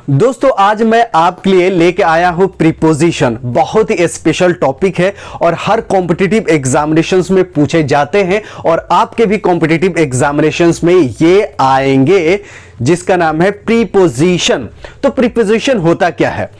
दोस्तों आज मैं आपके लिए लेके आया हूं प्रीपोजिशन। बहुत ही स्पेशल टॉपिक है और हर कॉम्पिटिटिव एग्जामिनेशंस में पूछे जाते हैं और आपके भी कॉम्पिटिटिव एग्जामिनेशंस में ये आएंगे, जिसका नाम है प्रीपोजिशन। तो प्रीपोजिशन होता क्या है?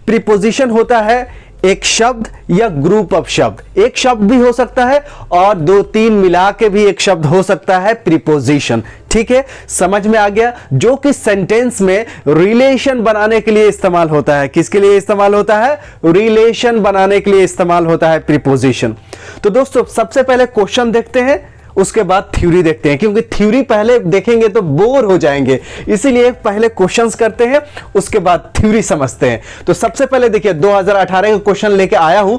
प्रीपोजिशन होता है एक शब्द या ग्रुप ऑफ शब्द। एक शब्द भी हो सकता है और दो तीन मिला के भी एक शब्द हो सकता है प्रीपोजिशन। ठीक है, समझ में आ गया? जो कि सेंटेंस में रिलेशन बनाने के लिए इस्तेमाल होता है। किसके लिए इस्तेमाल होता है? रिलेशन बनाने के लिए इस्तेमाल होता है प्रीपोजिशन। तो दोस्तों सबसे पहले क्वेश्चन देखते हैं, उसके बाद थ्योरी देखते हैं, क्योंकि थ्योरी पहले देखेंगे तो बोर हो जाएंगे, इसीलिए पहले क्वेश्चंस करते हैं, उसके बाद थ्योरी समझते हैं। तो सबसे पहले देखिए 2018 का क्वेश्चन लेके आया हूं,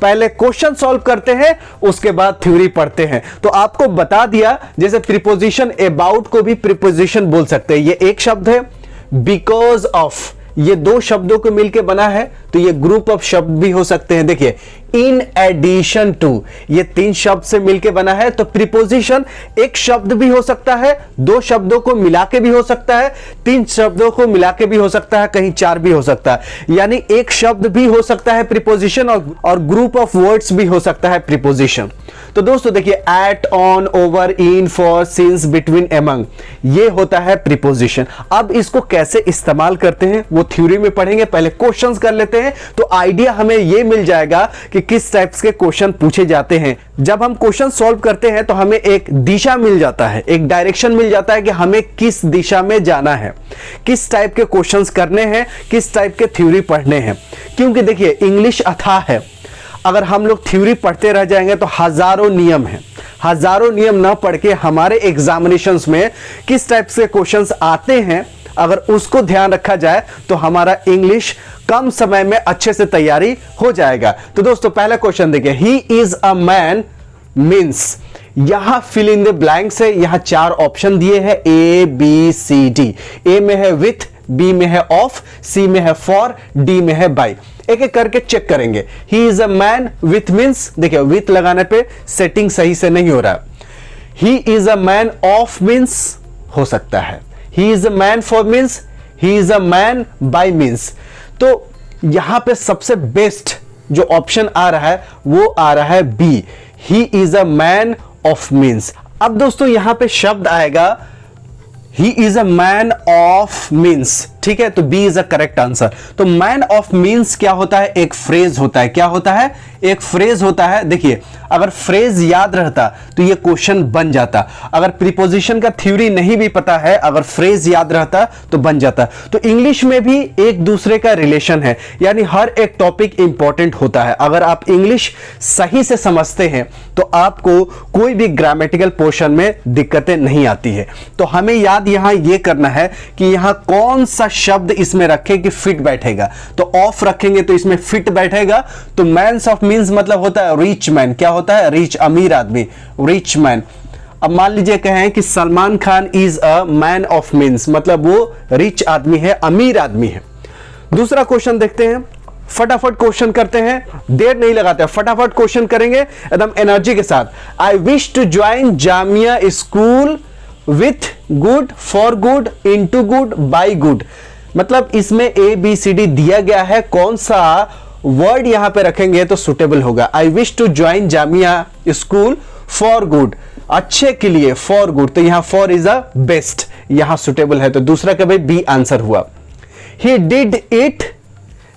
पहले क्वेश्चन सॉल्व करते हैं, उसके बाद थ्योरी पढ़ते हैं। तो आपको बता दिया, जैसे प्रीपोजिशन अबाउट को भी प्रीपोजिशन बोल सकते हैं। ये एक शब्द है, बिकॉज ऑफ ये दो शब्दों को मिलकर बना है, तो ये ग्रुप ऑफ शब्द भी हो सकते हैं। देखिए इन एडिशन टू ये तीन शब्द से मिलकर बना है, तो प्रीपोजिशन एक शब्द भी हो सकता है, दो शब्दों को मिलाके भी हो सकता है, तीन शब्दों को मिलाके भी हो सकता है, कहीं चार भी हो सकता है। यानी एक शब्द भी हो सकता है प्रीपोजिशन और ग्रुप ऑफ वर्ड्स भी हो सकता है प्रीपोजिशन। तो दोस्तों देखिए at, on, over, in, for, since, between, among, ये होता है प्रीपोजिशन। अब इसको कैसे इस्तेमाल करते हैं वो थ्योरी में पढ़ेंगे, पहले क्वेश्चंस कर लेते हैं, तो आइडिया हमें ये मिल जाएगा कि किस टाइप्स के क्वेश्चन पूछे जाते हैं। जब हम क्वेश्चन सॉल्व करते हैं तो हमें एक दिशा मिल जाता है, एक डायरेक्शन मिल जाता है कि हमें किस दिशा में जाना है, किस टाइप के क्वेश्चंस करने हैं, किस टाइप के थ्योरी पढ़ने हैं। क्योंकि देखिए इंग्लिश अथाह है, अगर हम लोग थ्योरी पढ़ते रह जाएंगे तो हजारों नियम हैं, हजारों नियम ना पढ़ के हमारे एग्जामिनेशंस में किस टाइप से क्वेश्चंस आते हैं, अगर उसको ध्यान रखा जाए तो हमारा इंग्लिश कम समय में अच्छे से तैयारी हो जाएगा। तो दोस्तों पहला क्वेश्चन देखिए, ही इज अ मैन मीन्स, यहां फिल इन द ब्लैंक्स है, यहां चार ऑप्शन दिए हैं ए बी सी डी। ए में है विथ, बी में है ऑफ, सी में है फॉर, डी में है बाय। एक एक करके चेक करेंगे। ही is a man with means, देखिए विथ लगाने पे सेटिंग सही से नहीं हो रहा। ही is a man of means हो सकता है, ही is a man for means, he is a man bye means. तो यहां पे सबसे बेस्ट जो ऑप्शन आ रहा है वो आ रहा है B, he is a man of means. अब दोस्तों यहां पे शब्द आएगा he is a man of means, ठीक है, तो B is a correct answer. तो मैन ऑफ मीन्स क्या होता है? एक फ्रेज होता है। क्या होता है? एक फ्रेज होता है। देखिए अगर फ्रेज याद रहता तो ये क्वेश्चन बन जाता। अगर प्रीपोजिशन का थ्योरी नहीं भी पता है, अगर फ्रेज याद रहता तो बन जाता। तो इंग्लिश में भी एक दूसरे का रिलेशन है, यानी हर एक टॉपिक इंपॉर्टेंट होता है। अगर आप इंग्लिश सही से समझते हैं तो आपको कोई भी ग्रामेटिकल पोर्शन में दिक्कतें नहीं आती है। तो हमें याद यहां ये करना है कि यहां कौन सा शब्द इसमें रखे कि फिट बैठेगा। तो ऑफ रखेंगे तो इसमें फिट बैठेगा। तो मैन ऑफ मीन्स मतलब होता है रिच मैन। क्या होता है? रिच, अमीर आदमी, रिच मैन। अब मान लीजिए कहें कि Salman Khan is a man of means, मतलब वो रिच आदमी है, अमीर आदमी है। दूसरा क्वेश्चन देखते हैं, फटाफट क्वेश्चन करते हैं, देर नहीं लगाते, फटाफट क्वेश्चन करेंगे एकदम एनर्जी के साथ। I wish to join Jamia school with good, for good, into good, by good. मतलब इसमें ए बी सी डी दिया गया है, कौन सा वर्ड यहां पे रखेंगे तो सुटेबल होगा। I wish to join Jamia school for good, अच्छे के लिए, फॉर गुड, तो यहां फॉर इज अ बेस्ट, यहां सुटेबल है। तो दूसरा का भाई बी आंसर हुआ। ही डिड इट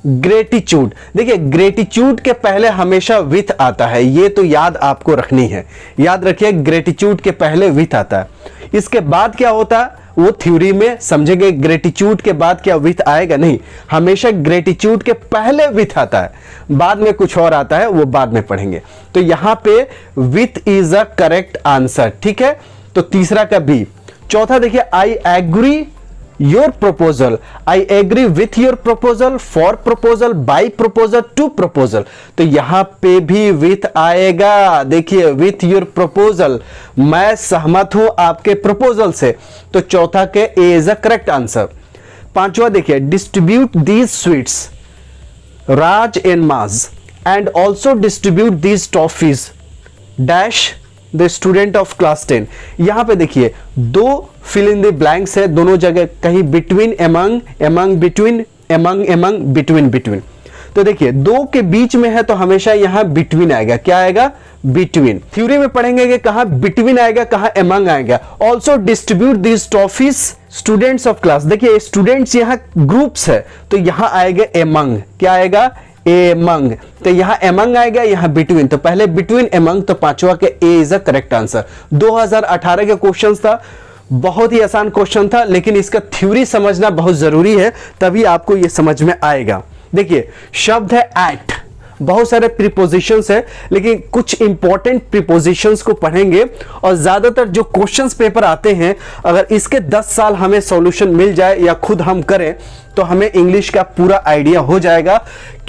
ग्रेटिट्यूड, देखिए ग्रेटिट्यूड के पहले हमेशा विथ आता है, ये तो याद आपको रखनी है। याद रखिए ग्रेटिट्यूड के पहले विथ आता है। इसके बाद क्या होता है वो थ्योरी में समझेंगे। ग्रेटिट्यूड के बाद क्या विथ आएगा? नहीं, हमेशा ग्रेटिट्यूड के पहले विथ आता है, बाद में कुछ और आता है, वो बाद में पढ़ेंगे। तो यहां पे with is a correct answer, ठीक है। तो तीसरा का बी। चौथा देखिए, I agree your proposal, I agree with your proposal, for proposal, by proposal, to proposal. तो यहां पे भी विथ आएगा। देखिए विथ योर प्रपोजल, मैं सहमत हूं आपके प्रपोजल से। तो चौथा के a is a correct answer. पांचवा देखिए, distribute these sweets Raj and माज and also distribute these toffees dash the student of class 10। यहां पे देखिए दो फिल इन द ब्लैंक्स है, दोनों जगह कहीं between, among, among between, among among, between between. तो देखिए दो के बीच में है तो हमेशा यहां बिटवीन आएगा। क्या आएगा? बिटवीन। थ्योरी में पढ़ेंगे कि कहां बिटवीन आएगा, कहां एमंग आएगा। Also distribute this toffees students of class. देखिए स्टूडेंट्स यहां ग्रुप्स है तो यहां आएगा एमंग। क्या आएगा? एमंग। तो यहां एमंग आएगा, यहां बिटवीन, तो पहले बिटवीन एमंग, तो पांचवा के a is a correct answer. 2018 के क्वेश्चन था, बहुत ही आसान क्वेश्चन था, लेकिन इसका थ्योरी समझना बहुत जरूरी है, तभी आपको यह समझ में आएगा। देखिए शब्द है एट, बहुत सारे प्रीपोजिशंस है, लेकिन कुछ इंपॉर्टेंट प्रीपोजिशंस को पढ़ेंगे। और ज्यादातर जो क्वेश्चंस पेपर आते हैं, अगर इसके 10 साल हमें सॉल्यूशन मिल जाए या खुद हम करें तो हमें इंग्लिश का पूरा आइडिया हो जाएगा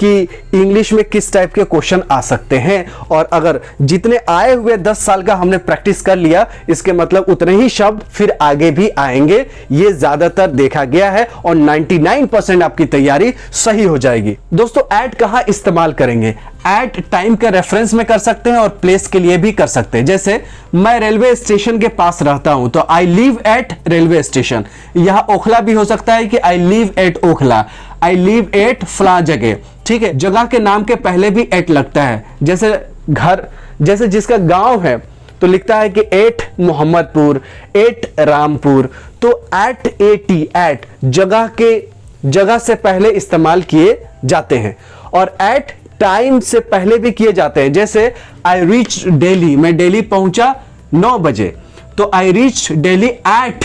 कि इंग्लिश में किस टाइप के क्वेश्चन आ सकते हैं। और अगर जितने आए हुए 10 साल का हमने प्रैक्टिस कर लिया, इसके मतलब उतने ही शब्द फिर आगे भी आएंगे। ये ज्यादातर देखा गया है और 99% आपकी तैयारी सही हो जाएगी। दोस्तों एट कहां इस्तेमाल करेंगे? एट टाइम के रेफरेंस में कर सकते हैं और प्लेस के लिए भी कर सकते हैं। जैसे मैं रेलवे स्टेशन के पास रहता हूं तो I live at railway station. यहां ओखला भी हो सकता है कि I live at Okhla, I live at फला जगह। ठीक है, जगह के नाम के पहले भी एट लगता है। जैसे घर, जैसे जिसका गांव है तो लिखता है कि एट मोहम्मदपुर, एट रामपुर। तो एट, एटी, एट जगह से पहले इस्तेमाल किए जाते हैं। और एट टाइम से पहले भी किए जाते हैं। जैसे आई रीच दिल्ली, मैं दिल्ली पहुंचा 9 बजे, तो I reach Delhi eight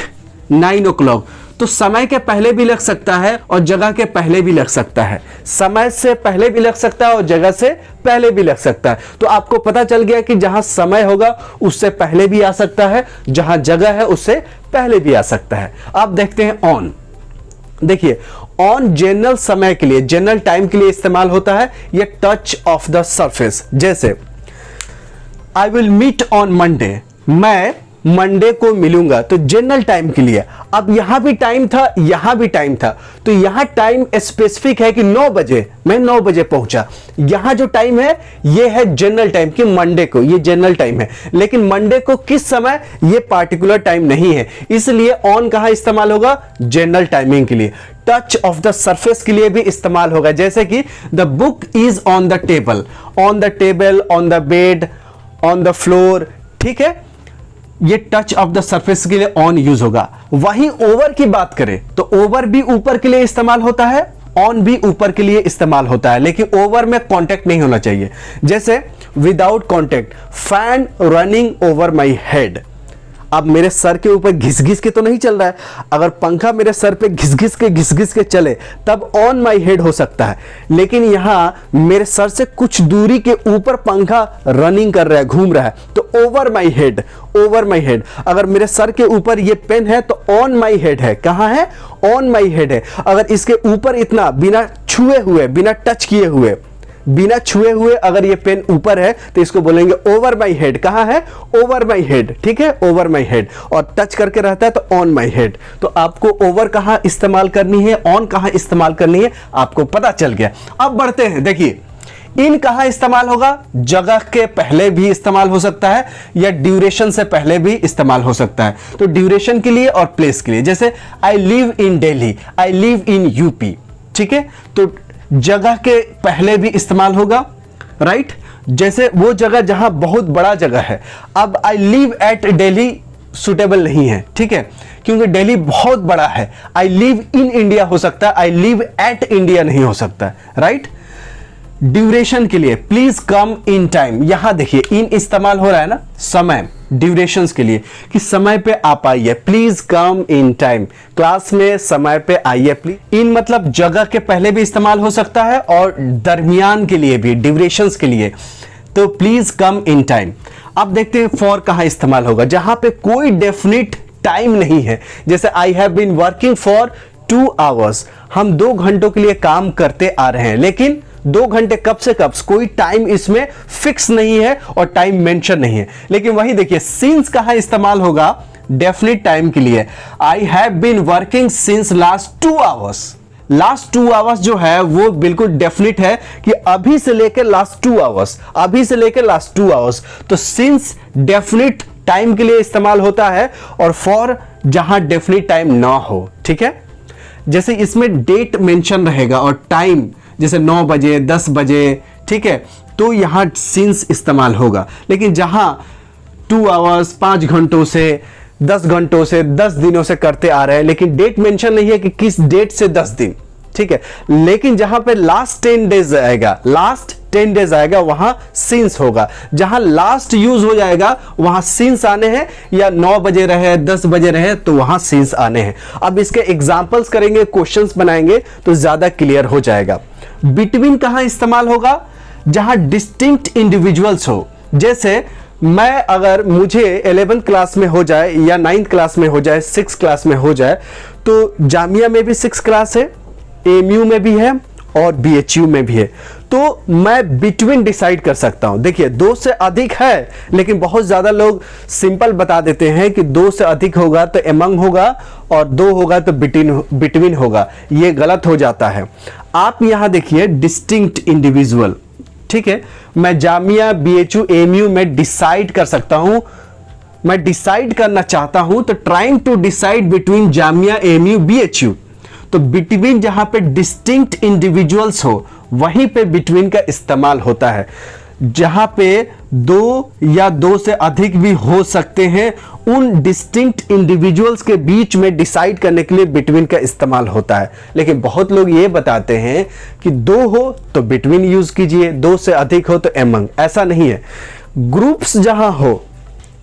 9 o'clock। तो समय के पहले भी लग सकता है और जगह के पहले भी लग सकता है। समय से पहले भी लग सकता है और जगह से पहले भी लग सकता है। तो आपको पता चल गया कि जहां समय होगा उससे पहले भी आ सकता है, जहां जगह है उससे पहले भी आ सकता है। अब देखते हैं ऑन। देखिए ऑन जनरल समय के लिए, जनरल टाइम के लिए इस्तेमाल होता है। ये टच ऑफ द सरफेस। जैसे I will meet on Monday, मैं मंडे को मिलूंगा, तो जनरल टाइम के लिए। अब यहां भी टाइम था, यहां भी टाइम था, तो यहां टाइम स्पेसिफिक है कि 9 बजे, मैं 9 बजे पहुंचा। यहां जो टाइम है ये है जनरल टाइम कि मंडे को, ये जनरल टाइम है। लेकिन मंडे को किस समय, ये पार्टिकुलर टाइम नहीं है, इसलिए ऑन कहां इस्तेमाल होगा? जनरल टाइमिंग के लिए। टच ऑफ द सरफेस के लिए भी इस्तेमाल होगा। जैसे कि the book is on the table, on the table, on the bed, on the floor. ठीक है, ये टच ऑफ द सरफेस के लिए ऑन यूज होगा। वहीं ओवर की बात करें तो ओवर भी ऊपर के लिए इस्तेमाल होता है, ऑन भी ऊपर के लिए इस्तेमाल होता है, लेकिन ओवर में कांटेक्ट नहीं होना चाहिए। जैसे without contact, fan running over my head. अब मेरे सर के ऊपर घिस घिस के तो नहीं चल रहा है, अगर पंखा मेरे सर पे घिस घिस के चले तब ऑन माई हेड हो सकता है। लेकिन यहां मेरे सर से कुछ दूरी के ऊपर पंखा रनिंग कर रहा है, घूम रहा है, तो over my head, over my head. अगर मेरे सर के ऊपर ये पेन है तो ऑन माई हेड है। कहां है? ऑन माई हेड है। अगर इसके ऊपर इतना बिना छुए हुए, बिना टच किए हुए, बिना छुए हुए अगर ये पेन ऊपर है तो इसको बोलेंगे ओवर माई हेड। कहां है? Over my head. ठीक है, ओवर माई हेड। और टच करके रहता है तो ऑन माई हेड। तो आपको ओवर कहां इस्तेमाल करनी है, ऑन कहां इस्तेमाल करनी है, आपको पता चल गया। अब बढ़ते हैं। देखिए इन कहां इस्तेमाल होगा? जगह के पहले भी इस्तेमाल हो सकता है या ड्यूरेशन से पहले भी इस्तेमाल हो सकता है। तो ड्यूरेशन के लिए और प्लेस के लिए। जैसे I live in Delhi, I live in UP. ठीक है, तो जगह के पहले भी इस्तेमाल होगा, राइट। जैसे वो जगह जहां बहुत बड़ा जगह है। अब I live at Delhi suitable नहीं है, ठीक है, क्योंकि दिल्ली बहुत बड़ा है। आई लिव इन इंडिया हो सकता है, आई लिव एट इंडिया नहीं हो सकता, राइट। ड्यूरेशन के लिए प्लीज कम इन टाइम। यहां देखिए इन इस्तेमाल हो रहा है ना, समय, ड्यूरेशन के लिए कि समय पे आप आइए, please come in time, class में समय पे आइए प्लीज। इन मतलब जगह के पहले भी इस्तेमाल हो सकता है और दरमियान के लिए भी, ड्यूरेशन के लिए। तो प्लीज कम इन टाइम। अब देखते हैं फॉर कहां इस्तेमाल होगा, जहां पे कोई डेफिनिट टाइम नहीं है। जैसे I have been working for 2 hours, हम 2 घंटों के लिए काम करते आ रहे हैं, लेकिन 2 घंटे कब से कब, कोई टाइम इसमें फिक्स नहीं है और टाइम मेंशन नहीं है। लेकिन वही देखिए सिंस कहां इस्तेमाल होगा? डेफिनिट टाइम के लिए। I have been working since last 2 hours। Last 2 hours जो है वो बिल्कुल डेफिनेट है कि अभी से लेकर लास्ट 2 आवर्स, अभी से लेकर लास्ट 2 आवर्स, तो सिंस डेफिनेट टाइम के लिए इस्तेमाल होता है, और फॉर जहां डेफिनेट टाइम ना हो। ठीक है, जैसे इसमें डेट मेंशन रहेगा और टाइम, जैसे 9 बजे 10 बजे, ठीक है, तो यहां सिंस इस्तेमाल होगा। लेकिन जहां 2 आवर्स 5 घंटों से 10 घंटों से 10 दिनों से करते आ रहे हैं, लेकिन डेट मेंशन नहीं है कि किस डेट से 10 दिन, ठीक है, लेकिन जहां पे लास्ट 10 डेज आएगा, लास्ट 10 डेज आएगा, वहां सिंस होगा। जहां लास्ट यूज हो जाएगा वहां सिंस आने हैं, या 9 बजे रहे 10 बजे रहे तो वहां सिंस आने हैं। अब इसके एग्जांपल्स करेंगे, क्वेश्चंस बनाएंगे तो ज्यादा क्लियर हो जाएगा। बिटवीन कहां इस्तेमाल होगा? जहां डिस्टिंक्ट इंडिविजुअल्स हो। जैसे मैं, अगर मुझे 11th क्लास में हो जाए या 9th क्लास में हो जाए, 6th क्लास में हो जाए, तो जामिया में भी 6 क्लास है, एमयू में भी है और बीएचयू में भी है, तो मैं बिटवीन डिसाइड कर सकता हूं। देखिए 2 से अधिक है, लेकिन बहुत ज्यादा लोग सिंपल बता देते हैं कि 2 से अधिक होगा तो एमंग होगा और 2 होगा तो बिटवीन होगा। यह गलत हो जाता है। आप यहां देखिए डिस्टिंक्ट इंडिविजुअल, ठीक है, मैं जामिया बीएचयू एमयू में डिसाइड कर सकता हूं, मैं डिसाइड करना चाहता हूं, तो trying to decide between Jamia AMU BHU, तो बिटवीन जहां पे डिस्टिंक्ट इंडिविजुअल्स हो वहीं पे बिटवीन का इस्तेमाल होता है। जहां पे 2 या 2 से अधिक भी हो सकते हैं, उन डिस्टिंक्ट इंडिविजुअल्स के बीच में डिसाइड करने के लिए बिटवीन का इस्तेमाल होता है। लेकिन बहुत लोग ये बताते हैं कि 2 हो तो बिटवीन यूज कीजिए, 2 से अधिक हो तो एमंग। ऐसा नहीं है। ग्रुप्स जहां हो,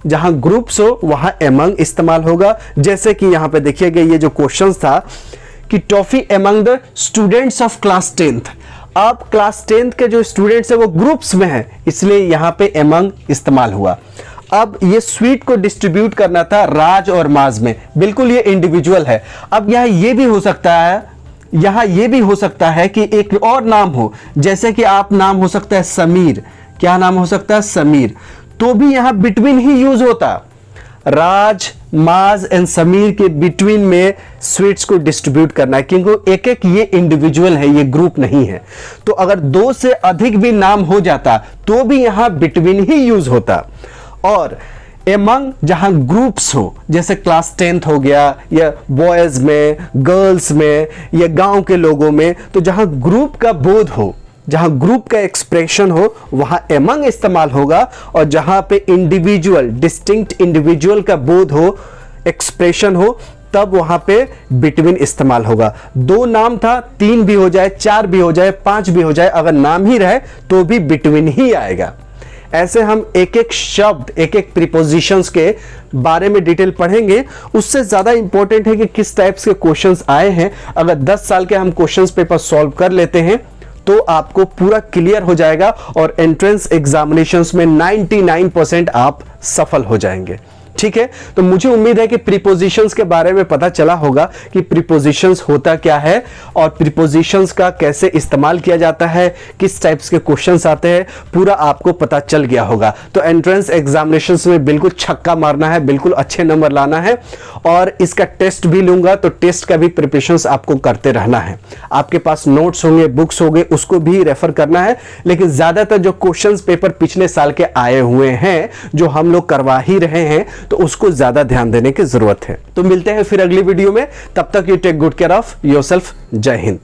जहां ग्रुप्स हो वहां एमंग इस्तेमाल होगा। जैसे कि यहां पे देखिएगा ये जो क्वेश्चन था कि toffee among the students of class 10th। अब क्लास 10th के जो स्टूडेंट्स है वो ग्रुप्स में है, इसलिए यहां पे एमंग इस्तेमाल हुआ। अब ये स्वीट को डिस्ट्रीब्यूट करना था राज और माज में, बिल्कुल ये इंडिविजुअल है। अब यहां ये भी हो सकता है, यहां ये भी हो सकता है कि एक और नाम हो, जैसे कि आप नाम हो सकता है समीर। क्या नाम हो सकता है? समीर। तो भी यहां बिटवीन ही यूज होता। राज, माज एंड समीर के बिटवीन में स्वीट्स को डिस्ट्रीब्यूट करना है, क्योंकि एक एक ये इंडिविजुअल है, ये ग्रुप नहीं है। तो अगर 2 से अधिक भी नाम हो जाता तो भी यहां बिटवीन ही यूज होता। और एमंग जहां ग्रुप्स हो, जैसे क्लास 10th हो गया, या बॉयज में, गर्ल्स में, या गांव के लोगों में, तो जहां ग्रुप का बोध हो, जहां ग्रुप का एक्सप्रेशन हो वहां एमंग इस्तेमाल होगा। और जहां पे इंडिविजुअल, डिस्टिंक्ट इंडिविजुअल का बोध हो, एक्सप्रेशन हो, तब वहां पे बिटवीन इस्तेमाल होगा। 2 नाम था, 3 भी हो जाए, 4 भी हो जाए, 5 भी हो जाए, अगर नाम ही रहे तो भी बिटवीन ही आएगा। ऐसे हम एक एक शब्द, एक एक प्रीपोजिशंस के बारे में डिटेल पढ़ेंगे। उससे ज्यादा इंपॉर्टेंट है कि किस टाइप्स के क्वेश्चंस आए हैं। अगर 10 साल के हम क्वेश्चंस पेपर सॉल्व कर लेते हैं तो आपको पूरा क्लियर हो जाएगा और एंट्रेंस एग्जामिनेशंस में 99% आप सफल हो जाएंगे। ठीक है, तो मुझे उम्मीद है कि प्रीपोजिशंस के बारे में पता चला होगा कि प्रीपोजिशंस होता क्या है और प्रीपोजिशंस का कैसे इस्तेमाल किया जाता है, किस टाइप्स के क्वेश्चंस आते हैं, पूरा आपको पता चल गया होगा। तो एंट्रेंस एग्जामिनेशंस में बिल्कुल छक्का मारना है, बिल्कुल अच्छे नंबर लाना है। और इसका टेस्ट भी लूंगा, तो टेस्ट का भी प्रिपरेशंस आपको करते रहना है। आपके पास नोट्स होंगे, बुक्स होंगे, उसको भी रेफर करना है। लेकिन ज्यादातर जो क्वेश्चंस पेपर पिछले साल के आए हुए हैं, जो हम लोग करवा ही रहे हैं, तो उसको ज्यादा ध्यान देने की जरूरत है। तो मिलते हैं फिर अगली वीडियो में, तब तक you take good care of yourself. जय हिंद।